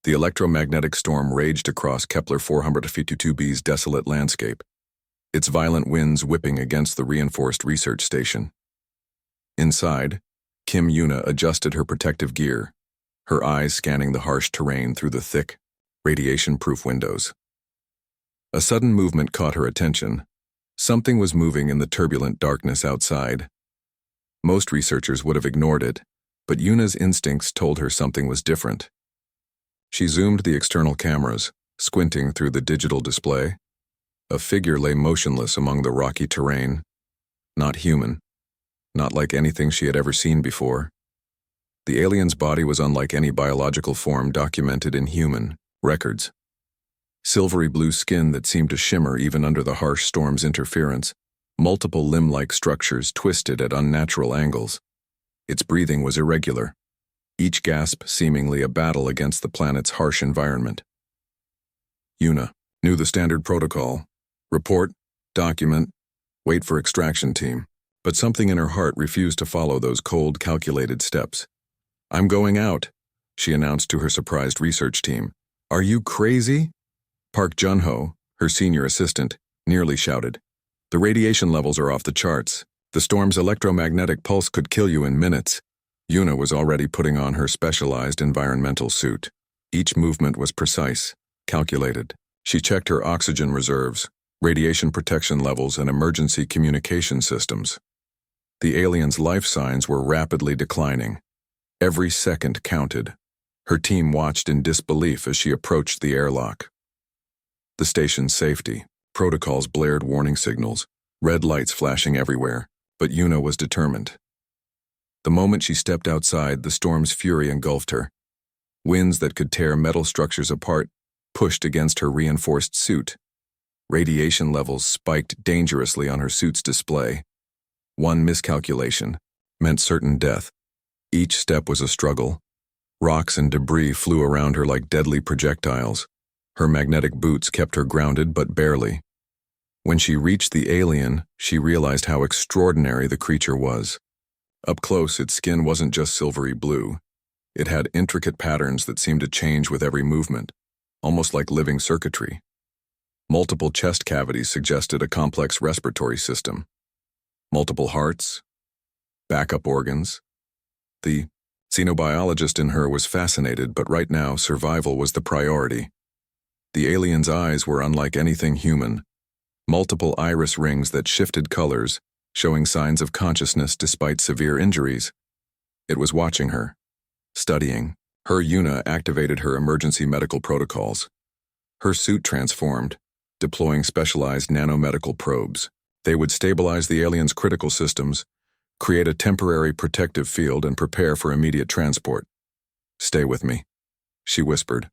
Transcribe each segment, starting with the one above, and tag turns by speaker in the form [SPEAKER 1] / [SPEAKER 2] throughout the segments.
[SPEAKER 1] The electromagnetic storm raged across Kepler 452b's desolate landscape, its violent winds whipping against the reinforced research station. Inside, Kim Yuna adjusted her protective gear, her eyes scanning the harsh terrain through the thick, radiation-proof windows. A sudden movement caught her attention. Something was moving in the turbulent darkness outside. Most researchers would have ignored it, but Yuna's instincts told her something was different. She zoomed the external cameras, squinting through the digital display. A figure lay motionless among the rocky terrain. Not human. Not like anything she had ever seen before. The alien's body was unlike any biological form documented in human records. Silvery blue skin that seemed to shimmer even under the harsh storm's interference, multiple limb-like structures twisted at unnatural angles. Its breathing was irregular, each gasp seemingly a battle against the planet's harsh environment. Yuna knew the standard protocol: report, document, wait for extraction team. But something in her heart refused to follow those cold, calculated steps. "I'm going out," she announced to her surprised research team. "Are you crazy?" Park Junho, her senior assistant, nearly shouted. "The radiation levels are off the charts. The storm's electromagnetic pulse could kill you in minutes." Yuna was already putting on her specialized environmental suit. Each movement was precise, calculated. She checked her oxygen reserves, radiation protection levels, and emergency communication systems. The alien's life signs were rapidly declining. Every second counted. Her team watched in disbelief as she approached the airlock. The station's safety protocols blared warning signals, red lights flashing everywhere, but Yuna was determined. The moment she stepped outside, the storm's fury engulfed her. Winds that could tear metal structures apart pushed against her reinforced suit. Radiation levels spiked dangerously on her suit's display. One miscalculation meant certain death. Each step was a struggle. Rocks and debris flew around her like deadly projectiles. Her magnetic boots kept her grounded, but barely. When she reached the alien, she realized how extraordinary the creature was. Up close, its skin wasn't just silvery blue. It had intricate patterns that seemed to change with every movement, almost like living circuitry. Multiple chest cavities suggested a complex respiratory system. Multiple hearts, backup organs. The xenobiologist in her was fascinated, but right now survival was the priority. The alien's eyes were unlike anything human. Multiple iris rings that shifted colors, showing signs of consciousness despite severe injuries. It was watching her, studying. Her Yuna activated her emergency medical protocols. Her suit transformed, deploying specialized nanomedical probes. They would stabilize the alien's critical systems, create a temporary protective field, and prepare for immediate transport. "Stay with me," she whispered,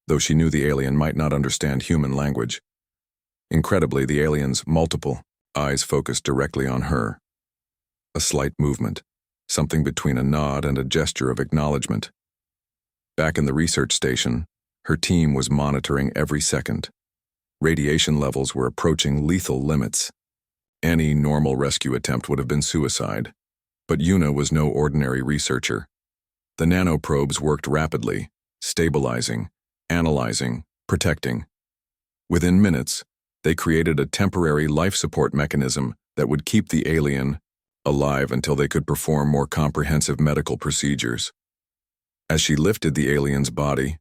[SPEAKER 1] though she knew the alien might not understand human language. Incredibly, the alien's multiple eyes focused directly on her. A slight movement, something between a nod and a gesture of acknowledgement. Back in the research station, her team was monitoring every second. Radiation levels were approaching lethal limits. Any normal rescue attempt would have been suicide. But Yuna was no ordinary researcher. The nanoprobes worked rapidly, stabilizing, analyzing, protecting. Within minutes, they created a temporary life support mechanism that would keep the alien alive until they could perform more comprehensive medical procedures. As she lifted the alien's body,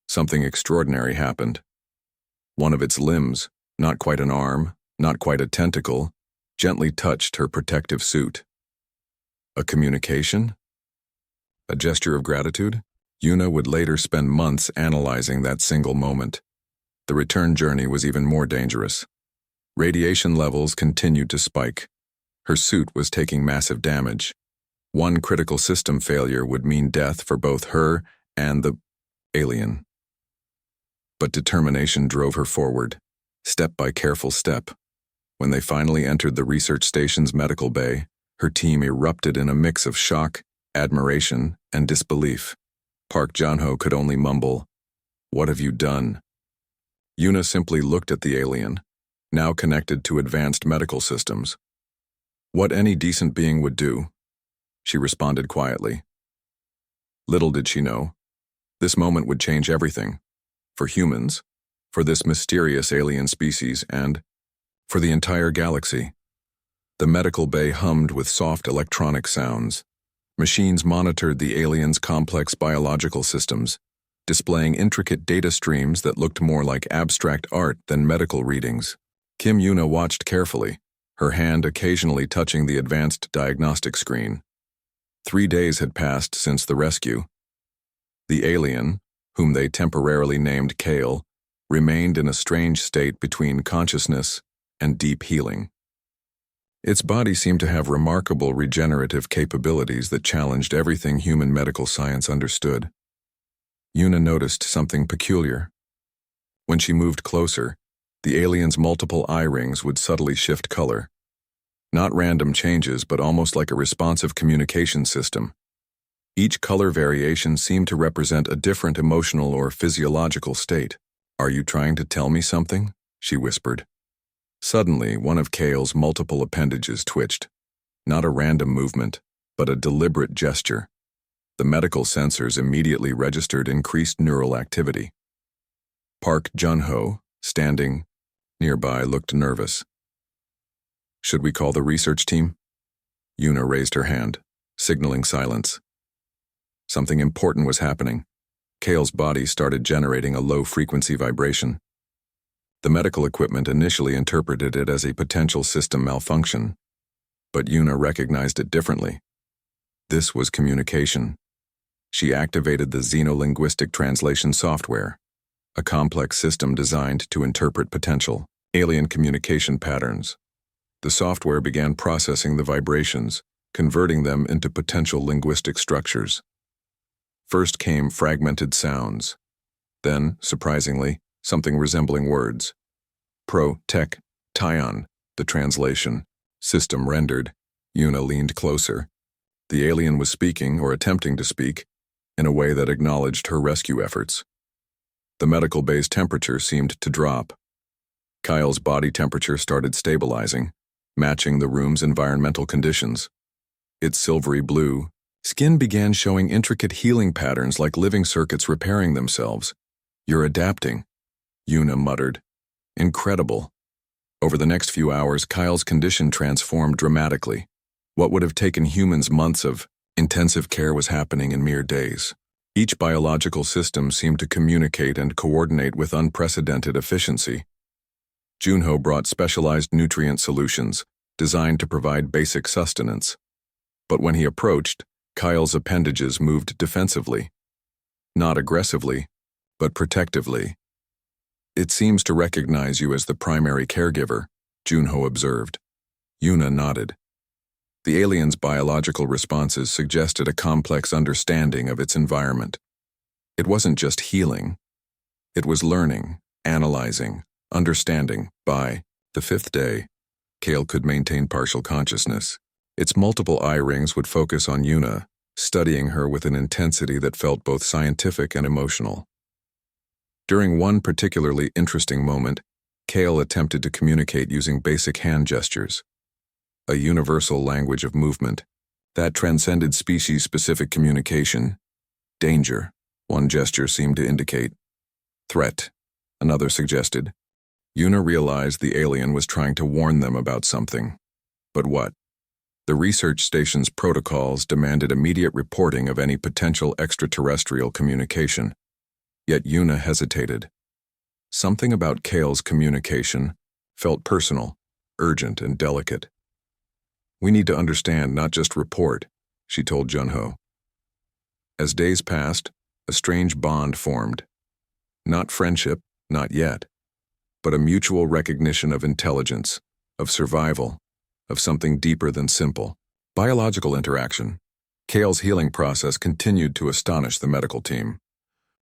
[SPEAKER 1] something extraordinary happened. One of its limbs, not quite an arm, not quite a tentacle, gently touched her protective suit. A communication? A gesture of gratitude? Yuna would later spend months analyzing that single moment. The return journey was even more dangerous. Radiation levels continued to spike. Her suit was taking massive damage. One critical system failure would mean death for both her and the alien. But determination drove her forward, step by careful step. When they finally entered the research station's medical bay, her team erupted in a mix of shock, admiration, and disbelief. Park Junho could only mumble, "What have you done?" Yuna simply looked at the alien, now connected to advanced medical systems. "What any decent being would do," she responded quietly. Little did she know, This moment would change everything. For humans, for this mysterious alien species, and for the entire galaxy. The medical bay hummed with soft electronic sounds. Machines monitored the aliens' complex biological systems, displaying intricate data streams that looked more like abstract art than medical readings. Kim Yuna watched carefully, her hand occasionally touching the advanced diagnostic screen. 3 days had passed since the rescue. The alien, whom they temporarily named Kale, remained in a strange state between consciousness and deep healing. Its body seemed to have remarkable regenerative capabilities that challenged everything human medical science understood. Yuna noticed something peculiar. When she moved closer, the alien's multiple eye rings would subtly shift color. Not random changes, but almost like a responsive communication system. Each color variation seemed to represent a different emotional or physiological state. "Are you trying to tell me something?" she whispered. Suddenly, one of Kale's multiple appendages twitched. Not a random movement, but a deliberate gesture. The medical sensors immediately registered increased neural activity. Park Jun-ho, standing nearby, looked nervous. "Should we call the research team?" Yuna raised her hand, signaling silence. Something important was happening. Kale's body started generating a low-frequency vibration. The medical equipment initially interpreted it as a potential system malfunction, but Yuna recognized it differently. This was communication. She activated the xenolinguistic translation software, a complex system designed to interpret potential alien communication patterns. The software began processing the vibrations, converting them into potential linguistic structures. First came fragmented sounds. Then, surprisingly, something resembling words. Pro-tech, Tyon, the translation system rendered. Yuna leaned closer. The alien was speaking, or attempting to speak, in a way that acknowledged her rescue efforts. The medical bay's temperature seemed to drop. Kyle's body temperature started stabilizing, matching the room's environmental conditions. Its silvery blue skin began showing intricate healing patterns like living circuits repairing themselves. "You're adapting," Yuna muttered. "Incredible." Over the next few hours, Kyle's condition transformed dramatically. What would have taken humans months of intensive care was happening in mere days. Each biological system seemed to communicate and coordinate with unprecedented efficiency. Junho brought specialized nutrient solutions, designed to provide basic sustenance. But when he approached, Kyle's appendages moved defensively. Not aggressively, but protectively. "It seems to recognize you as the primary caregiver," Junho observed. Yuna nodded. The alien's biological responses suggested a complex understanding of its environment. It wasn't just healing. It was learning, analyzing, understanding. By the 5th day, Kale could maintain partial consciousness. Its multiple eye rings would focus on Yuna, studying her with an intensity that felt both scientific and emotional. During one particularly interesting moment, Kale attempted to communicate using basic hand gestures. A universal language of movement that transcended species-specific communication. "Danger," one gesture seemed to indicate. "Threat," another suggested. Yuna realized the alien was trying to warn them about something. But what? The research station's protocols demanded immediate reporting of any potential extraterrestrial communication. Yet Yuna hesitated. Something about Kale's communication felt personal, urgent, and delicate. "We need to understand, not just report," she told Junho. As days passed, a strange bond formed. Not friendship, not yet, but a mutual recognition of intelligence, of survival, of something deeper than simple biological interaction. Kale's healing process continued to astonish the medical team.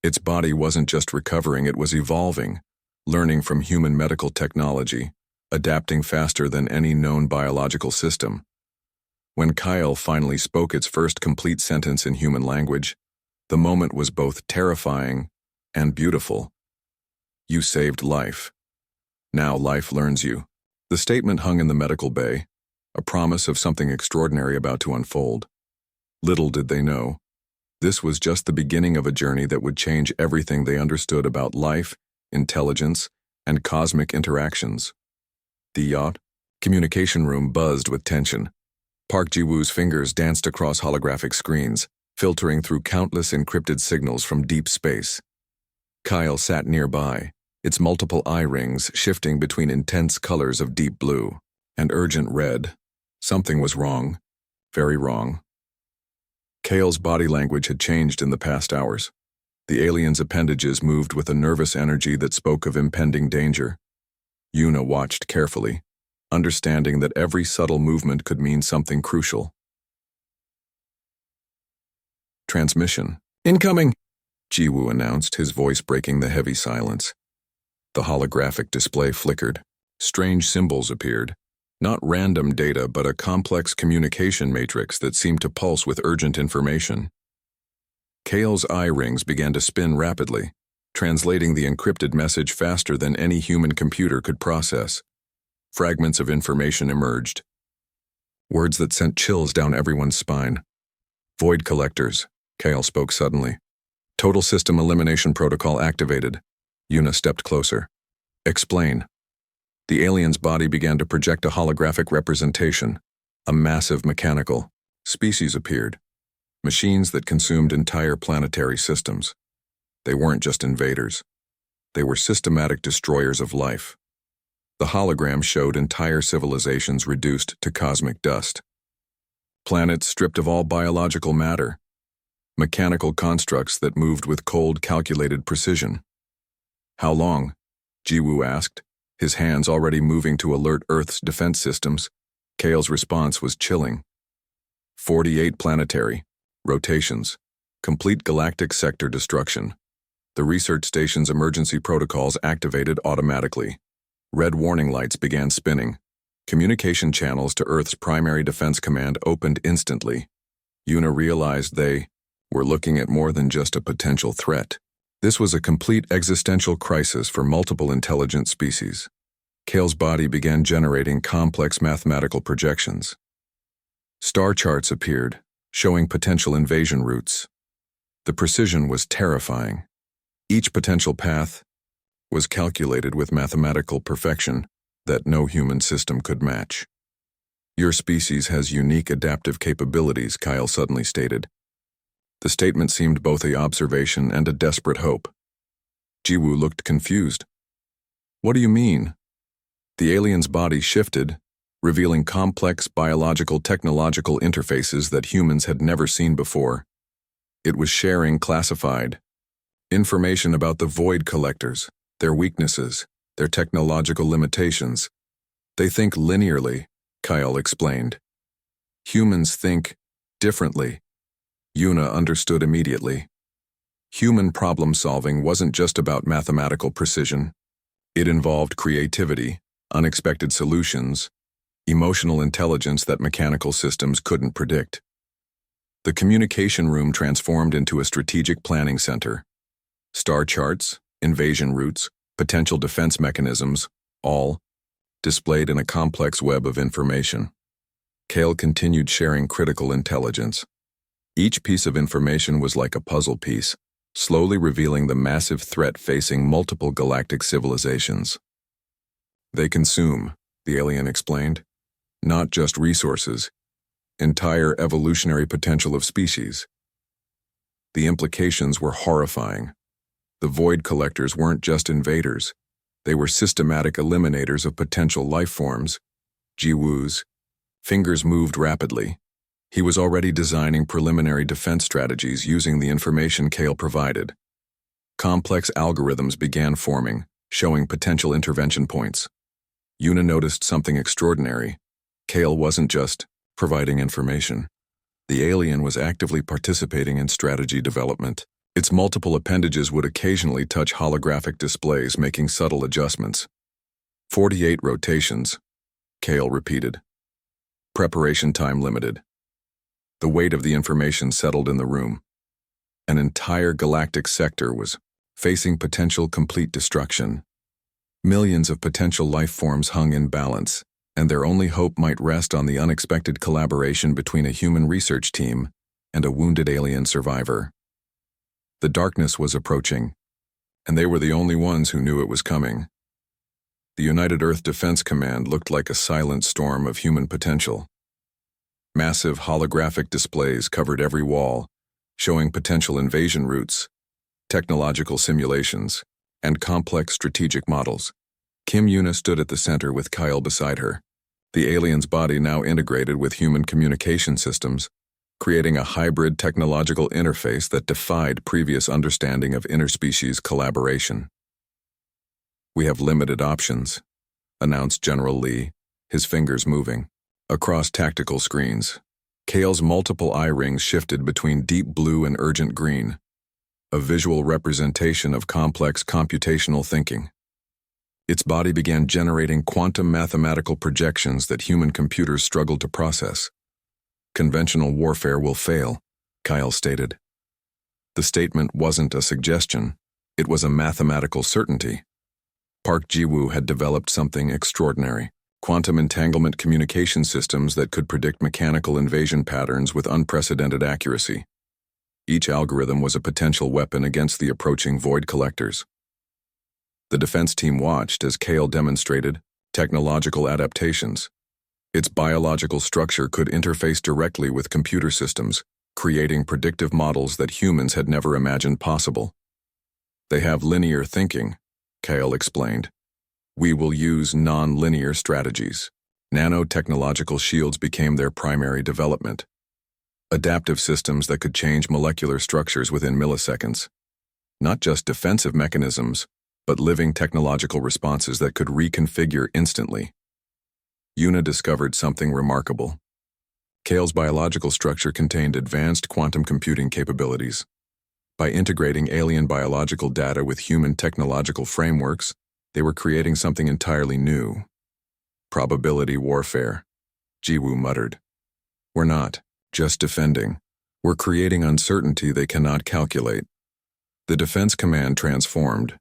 [SPEAKER 1] Its body wasn't just recovering, it was evolving, learning from human medical technology, adapting faster than any known biological system. When Kyle finally spoke its first complete sentence in human language, the moment was both terrifying and beautiful. "You saved life. Now life learns you." The statement hung in the medical bay, a promise of something extraordinary about to unfold. Little did they know, This was just the beginning of a journey that would change everything they understood about life, intelligence, and cosmic interactions. The yacht communication room buzzed with tension. Park Ji-woo's fingers danced across holographic screens, filtering through countless encrypted signals from deep space. Kyle sat nearby, its multiple eye rings shifting between intense colors of deep blue and urgent red. Something was wrong, very wrong. Kale's body language had changed in the past hours. The alien's appendages moved with a nervous energy that spoke of impending danger. Yuna watched carefully, understanding that every subtle movement could mean something crucial. Transmission. Incoming! Ji-woo announced, his voice breaking the heavy silence. The holographic display flickered. Strange symbols appeared. Not random data, but a complex communication matrix that seemed to pulse with urgent information. Kale's eye rings began to spin rapidly, translating the encrypted message faster than any human computer could process. Fragments of information emerged. Words that sent chills down everyone's spine. Void collectors, Kale spoke suddenly. Total system elimination protocol activated. Yuna stepped closer. Explain. The alien's body began to project a holographic representation. A massive mechanical species appeared. Machines that consumed entire planetary systems. They weren't just invaders. They were systematic destroyers of life. The hologram showed entire civilizations reduced to cosmic dust. Planets stripped of all biological matter. Mechanical constructs that moved with cold, calculated precision. How long? Ji-woo asked, his hands already moving to alert Earth's defense systems. Kale's response was chilling. 48 planetary rotations. Complete galactic sector destruction. The research station's emergency protocols activated automatically. Red warning lights began spinning. Communication channels to Earth's primary defense command opened instantly. Yuna realized they were looking at more than just a potential threat. This was a complete existential crisis for multiple intelligent species. Kale's body began generating complex mathematical projections. Star charts appeared, showing potential invasion routes. The precision was terrifying. Each potential path was calculated with mathematical perfection that no human system could match. Your species has unique adaptive capabilities, Kyle suddenly stated. The statement seemed both an observation and a desperate hope. Ji-woo looked confused. What do you mean? The alien's body shifted, revealing complex biological-technological interfaces that humans had never seen before. It was sharing classified information about the void collectors, their weaknesses, their technological limitations. They think linearly, Kyle explained. Humans think differently. Yuna understood immediately. Human problem-solving wasn't just about mathematical precision. It involved creativity, unexpected solutions, emotional intelligence that mechanical systems couldn't predict. The communication room transformed into a strategic planning center. Star charts, invasion routes, potential defense mechanisms, all displayed in a complex web of information. Kale continued sharing critical intelligence. Each piece of information was like a puzzle piece, slowly revealing the massive threat facing multiple galactic civilizations. They consume, the alien explained, not just resources, entire evolutionary potential of species. The implications were horrifying. The void collectors weren't just invaders. They were systematic eliminators of potential life forms. Ji-woo's fingers moved rapidly. He was already designing preliminary defense strategies using the information Kale provided. Complex algorithms began forming, showing potential intervention points. Yuna noticed something extraordinary. Kale wasn't just providing information. The alien was actively participating in strategy development. Its multiple appendages would occasionally touch holographic displays, making subtle adjustments. 48 rotations, Kale repeated. Preparation time limited. The weight of the information settled in the room. An entire galactic sector was facing potential complete destruction. Millions of potential life forms hung in balance, and their only hope might rest on the unexpected collaboration between a human research team and a wounded alien survivor. The darkness was approaching, and they were the only ones who knew it was coming. The United Earth Defense Command looked like a silent storm of human potential. Massive holographic displays covered every wall, showing potential invasion routes, technological simulations, and complex strategic models. Kim Yuna stood at the center with Kyle beside her, the alien's body now integrated with human communication systems, creating a hybrid technological interface that defied previous understanding of interspecies collaboration. "We have limited options," announced General Lee, his fingers moving. Across tactical screens, Kale's multiple eye rings shifted between deep blue and urgent green, a visual representation of complex computational thinking. Its body began generating quantum mathematical projections that human computers struggled to process. "Conventional warfare will fail," Kyle stated. The statement wasn't a suggestion, it was a mathematical certainty. Park Ji-woo had developed something extraordinary: quantum entanglement communication systems that could predict mechanical invasion patterns with unprecedented accuracy. Each algorithm was a potential weapon against the approaching void collectors. The defense team watched as Kale demonstrated technological adaptations. Its biological structure could interface directly with computer systems, creating predictive models that humans had never imagined possible. "They have linear thinking," Kale explained. "We will use non-linear strategies." Nanotechnological shields became their primary development. Adaptive systems that could change molecular structures within milliseconds. Not just defensive mechanisms, but living technological responses that could reconfigure instantly. Yuna discovered something remarkable. Kale's biological structure contained advanced quantum computing capabilities. By integrating alien biological data with human technological frameworks, they were creating something entirely new. "Probability warfare," Ji-woo muttered. "We're not just defending. We're creating uncertainty they cannot calculate." The Defense Command transformed.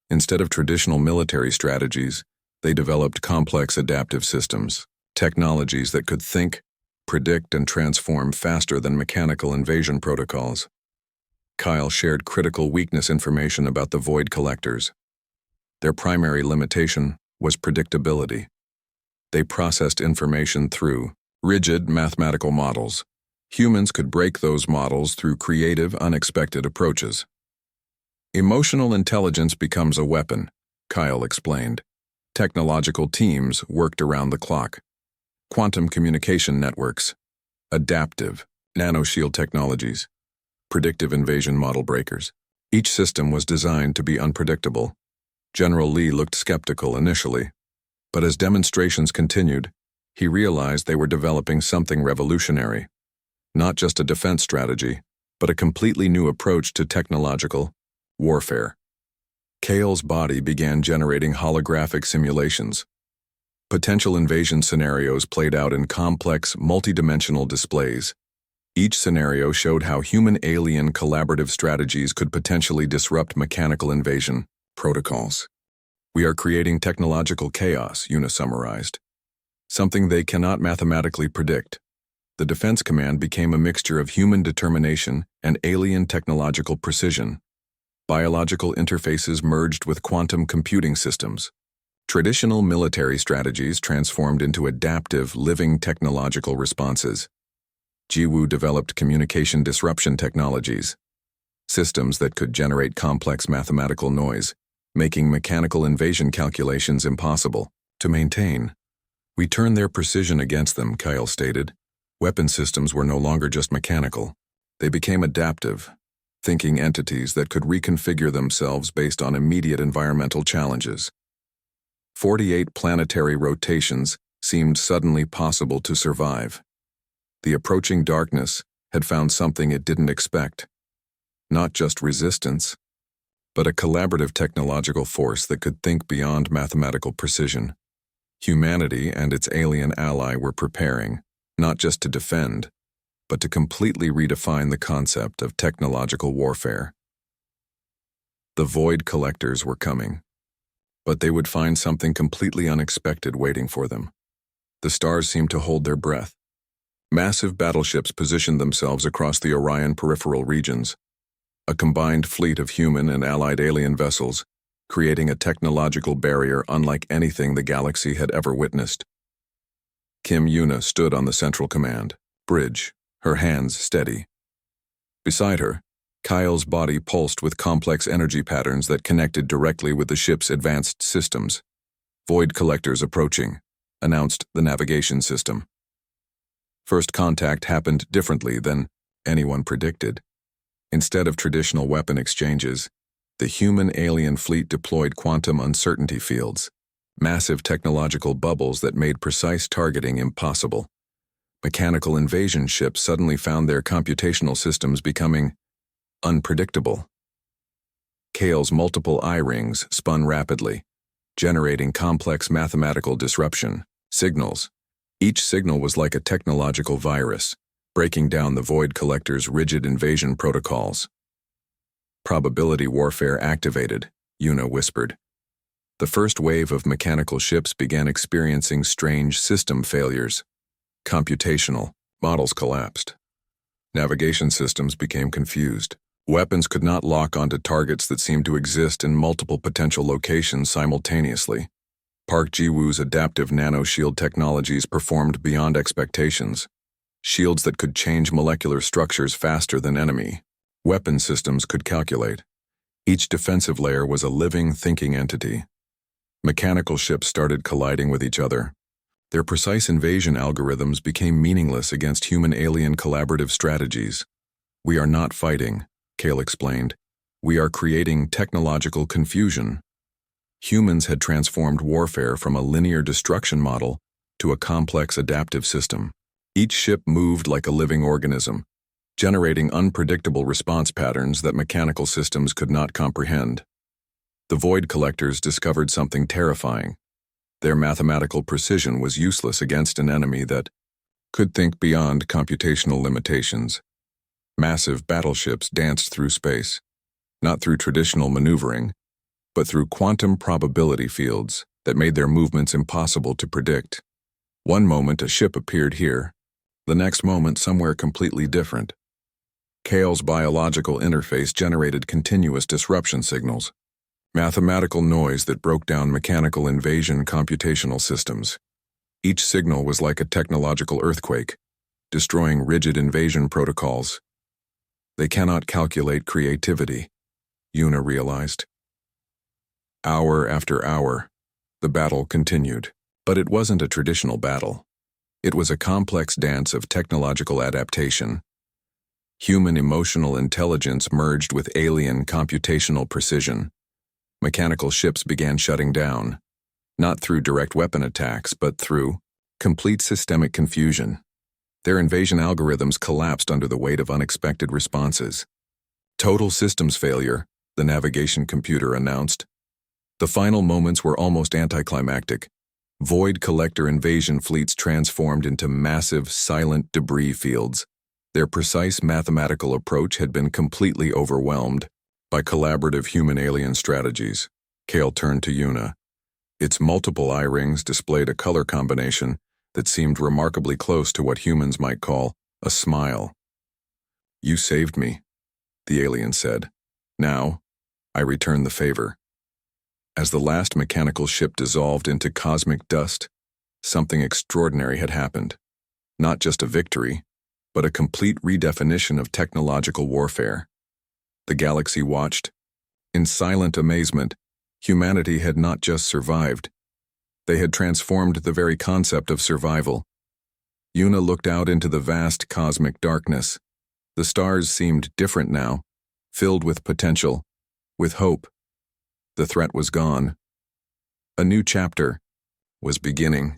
[SPEAKER 1] Instead of traditional military strategies, they developed complex adaptive systems, technologies that could think, predict, and transform faster than mechanical invasion protocols. Kyle shared critical weakness information about the void collectors. Their primary limitation was predictability. They processed information through rigid mathematical models. Humans could break those models through creative, unexpected approaches. "Emotional intelligence becomes a weapon," Kyle explained. Technological teams worked around the clock. Quantum communication networks, adaptive, nanoshield technologies, predictive invasion model breakers. Each system was designed to be unpredictable. General Lee looked skeptical initially, but as demonstrations continued, he realized they were developing something revolutionary. Not just a defense strategy, but a completely new approach to technological warfare. Kale's body began generating holographic simulations. Potential invasion scenarios played out in complex, multidimensional displays. Each scenario showed how human-alien collaborative strategies could potentially disrupt mechanical invasion protocols. "We are creating technological chaos," Yuna summarized. "Something they cannot mathematically predict." The Defense Command became a mixture of human determination and alien technological precision. Biological interfaces merged with quantum computing systems. Traditional military strategies transformed into adaptive, living technological responses. Ji-woo developed communication disruption technologies, systems that could generate complex mathematical noise, making mechanical invasion calculations impossible to maintain. "We turned their precision against them," Kyle stated. Weapon systems were no longer just mechanical. They became adaptive, thinking entities that could reconfigure themselves based on immediate environmental challenges. 48 planetary rotations seemed suddenly possible to survive. The approaching darkness had found something it didn't expect. Not just resistance, but a collaborative technological force that could think beyond mathematical precision. Humanity and its alien ally were preparing, not just to defend, but to completely redefine the concept of technological warfare. The void collectors were coming, but they would find something completely unexpected waiting for them. The stars seemed to hold their breath. Massive battleships positioned themselves across the Orion peripheral regions, a combined fleet of human and allied alien vessels, creating a technological barrier unlike anything the galaxy had ever witnessed. Kim Yuna stood on the central command bridge, her hands steady. Beside her, Kyle's body pulsed with complex energy patterns that connected directly with the ship's advanced systems. Void collectors approaching, announced the navigation system. First contact happened differently than anyone predicted. Instead of traditional weapon exchanges, the human-alien fleet deployed quantum uncertainty fields, massive technological bubbles that made precise targeting impossible. Mechanical invasion ships suddenly found their computational systems becoming unpredictable. Kale's multiple eye rings spun rapidly, generating complex mathematical disruption signals. Each signal was like a technological virus, breaking down the Void Collector's rigid invasion protocols. Probability warfare activated, Yuna whispered. The first wave of mechanical ships began experiencing strange system failures. Computational models collapsed. Navigation systems became confused. Weapons could not lock onto targets that seemed to exist in multiple potential locations simultaneously. Park Ji-woo's adaptive nanoshield technologies performed beyond expectations. Shields that could change molecular structures faster than enemy weapon systems could calculate. Each defensive layer was a living, thinking entity. Mechanical ships started colliding with each other. Their precise invasion algorithms became meaningless against human-alien collaborative strategies. "We are not fighting," Kale explained. "We are creating technological confusion." Humans had transformed warfare from a linear destruction model to a complex adaptive system. Each ship moved like a living organism, generating unpredictable response patterns that mechanical systems could not comprehend. The Void Collectors discovered something terrifying. Their mathematical precision was useless against an enemy that could think beyond computational limitations. Massive battleships danced through space, not through traditional maneuvering, but through quantum probability fields that made their movements impossible to predict. One moment a ship appeared here, the next moment somewhere completely different. Kale's biological interface generated continuous disruption signals, mathematical noise that broke down mechanical invasion computational systems. Each signal was like a technological earthquake, destroying rigid invasion protocols. They cannot calculate creativity, Yuna realized. Hour after hour, the battle continued. But it wasn't a traditional battle. It was a complex dance of technological adaptation. Human emotional intelligence merged with alien computational precision. Mechanical ships began shutting down, not through direct weapon attacks, but through complete systemic confusion. Their invasion algorithms collapsed under the weight of unexpected responses. Total systems failure, the navigation computer announced. The final moments were almost anticlimactic. Void Collector invasion fleets transformed into massive, silent debris fields. Their precise mathematical approach had been completely overwhelmed by collaborative human-alien strategies. Kale turned to Yuna. Its multiple eye rings displayed a color combination that seemed remarkably close to what humans might call a smile. "You saved me," the alien said. "Now, I return the favor." As the last mechanical ship dissolved into cosmic dust, something extraordinary had happened. Not just a victory, but a complete redefinition of technological warfare. The galaxy watched. In silent amazement, humanity had not just survived. They had transformed the very concept of survival. Yuna looked out into the vast cosmic darkness. The stars seemed different now, filled with potential, with hope. The threat was gone. A new chapter was beginning.